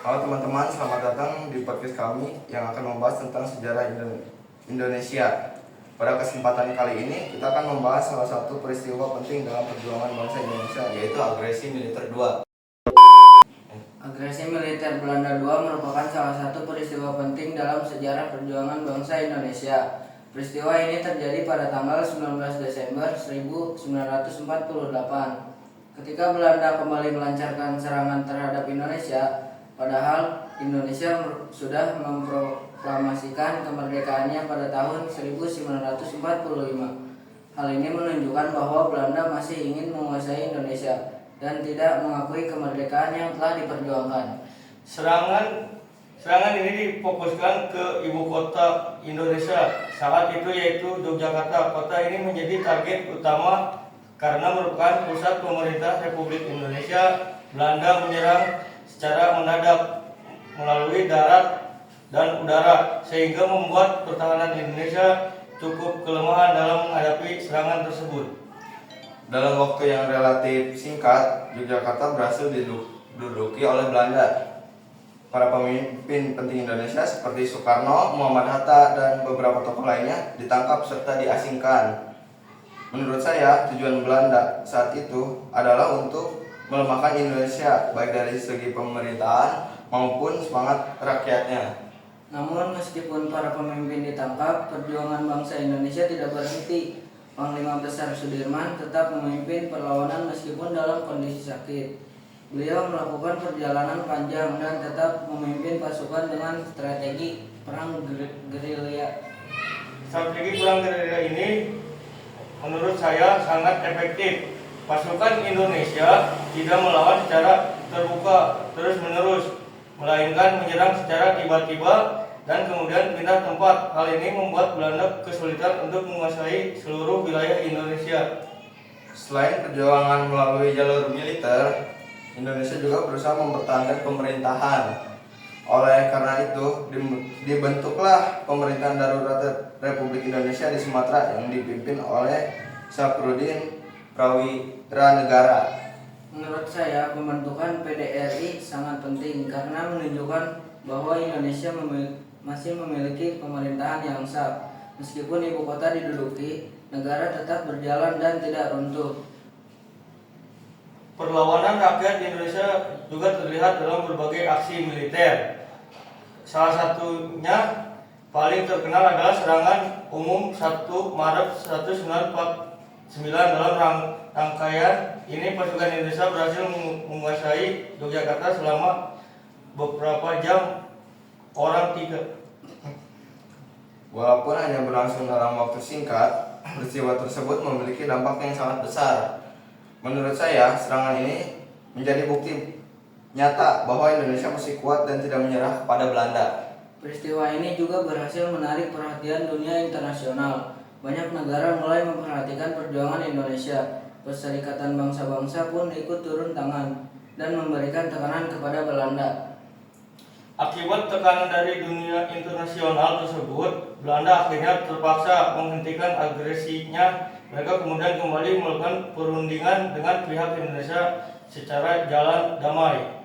Halo teman-teman, selamat datang di podcast kami yang akan membahas tentang sejarah Indonesia. Pada kesempatan kali ini, kita akan membahas salah satu peristiwa penting dalam perjuangan bangsa Indonesia, yaitu agresi militer II. Agresi militer Belanda II merupakan salah satu peristiwa penting dalam sejarah perjuangan bangsa Indonesia. Peristiwa ini terjadi pada tanggal 19 Desember 1948, ketika Belanda kembali melancarkan serangan terhadap Indonesia. Padahal Indonesia sudah memproklamasikan kemerdekaannya pada tahun 1945. Hal ini menunjukkan bahwa Belanda masih ingin menguasai Indonesia dan tidak mengakui kemerdekaan yang telah diperjuangkan. Serangan ini difokuskan ke ibu kota Indonesia saat itu, yaitu Yogyakarta. Kota ini menjadi target utama karena merupakan pusat pemerintah Republik Indonesia. Belanda menyerang secara mendadak melalui darat dan udara, sehingga membuat pertahanan Indonesia cukup kelemahan dalam menghadapi serangan tersebut. Dalam waktu yang relatif singkat, Yogyakarta berhasil diduduki oleh Belanda. Para pemimpin penting Indonesia seperti Soekarno, Muhammad Hatta, dan beberapa tokoh lainnya ditangkap serta diasingkan. Menurut saya, tujuan Belanda saat itu adalah untuk melemahkan Indonesia, baik dari segi pemerintahan maupun semangat rakyatnya. Namun meskipun para pemimpin ditangkap, perjuangan bangsa Indonesia tidak berhenti. Panglima Besar Sudirman tetap memimpin perlawanan meskipun dalam kondisi sakit. Beliau melakukan perjalanan panjang dan tetap memimpin pasukan dengan strategi perang gerilya. Strategi perang gerilya ini menurut saya sangat efektif. Pasukan Indonesia tidak melawan secara terbuka terus-menerus, melainkan menyerang secara tiba-tiba dan kemudian pindah tempat. Hal ini membuat Belanda kesulitan untuk menguasai seluruh wilayah Indonesia. Selain perjuangan melalui jalur militer, Indonesia juga berusaha mempertahankan pemerintahan. Oleh karena itu, dibentuklah pemerintahan darurat Republik Indonesia di Sumatera yang dipimpin oleh Syafruddin Prawiranegara. Menurut saya, pembentukan PDRI sangat penting karena menunjukkan bahwa Indonesia masih memiliki pemerintahan yang sah. Meskipun ibu kota diduduki, negara tetap berjalan dan tidak runtuh. Perlawanan rakyat Indonesia juga terlihat dalam berbagai aksi militer. Salah satunya paling terkenal adalah serangan umum 1 Maret 1949. Dalam rangkaian ini, pasukan Indonesia berhasil menguasai Yogyakarta selama beberapa jam. Walaupun hanya berlangsung dalam waktu singkat, peristiwa tersebut memiliki dampak yang sangat besar. Menurut saya, serangan ini menjadi bukti nyata bahwa Indonesia masih kuat dan tidak menyerah kepada Belanda. Peristiwa ini juga berhasil menarik perhatian dunia internasional. Banyak negara mulai memperhatikan perjuangan Indonesia. Perserikatan bangsa-bangsa pun ikut turun tangan dan memberikan tekanan kepada Belanda. Akibat tekanan dari dunia internasional tersebut, Belanda akhirnya terpaksa menghentikan agresinya. Mereka kemudian kembali melakukan perundingan dengan pihak Indonesia secara jalan damai.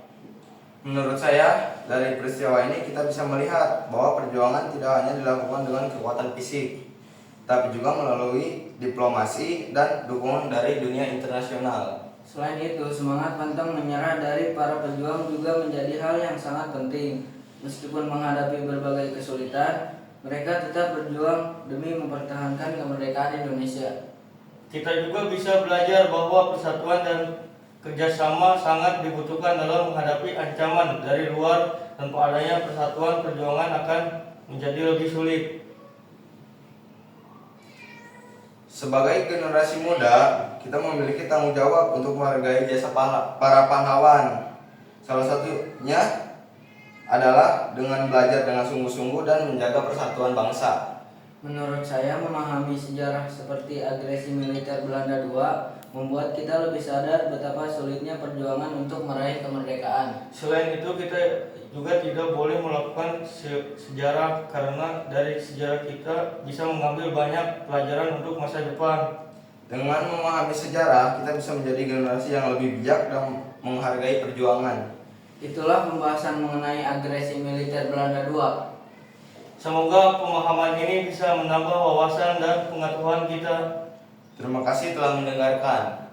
Menurut saya, dari peristiwa ini kita bisa melihat bahwa perjuangan tidak hanya dilakukan dengan kekuatan fisik, tapi juga melalui diplomasi dan dukungan dari dunia internasional. Selain itu, semangat pantang menyerah dari para pejuang juga menjadi hal yang sangat penting. Meskipun menghadapi berbagai kesulitan, mereka tetap berjuang demi mempertahankan kemerdekaan Indonesia. Kita juga bisa belajar bahwa persatuan dan kerjasama sangat dibutuhkan dalam menghadapi ancaman dari luar. Tanpa adanya persatuan, perjuangan akan menjadi lebih sulit. Sebagai generasi muda, kita memiliki tanggung jawab untuk menghargai jasa para pahlawan. Salah satunya adalah dengan belajar dengan sungguh-sungguh dan menjaga persatuan bangsa. Menurut saya, memahami sejarah seperti agresi militer Belanda II membuat kita lebih sadar betapa sulitnya perjuangan untuk meraih kemerdekaan. Selain itu, kita juga tidak boleh melakukan sejarah karena dari sejarah kita bisa mengambil banyak pelajaran untuk masa depan. Dengan memahami sejarah, kita bisa menjadi generasi yang lebih bijak dan menghargai perjuangan. Itulah pembahasan mengenai agresi militer Belanda II. Semoga pemahaman ini bisa menambah wawasan dan pengetahuan kita. Terima kasih telah mendengarkan.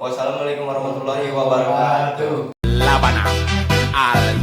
Wassalamualaikum warahmatullahi wabarakatuh. Labanang al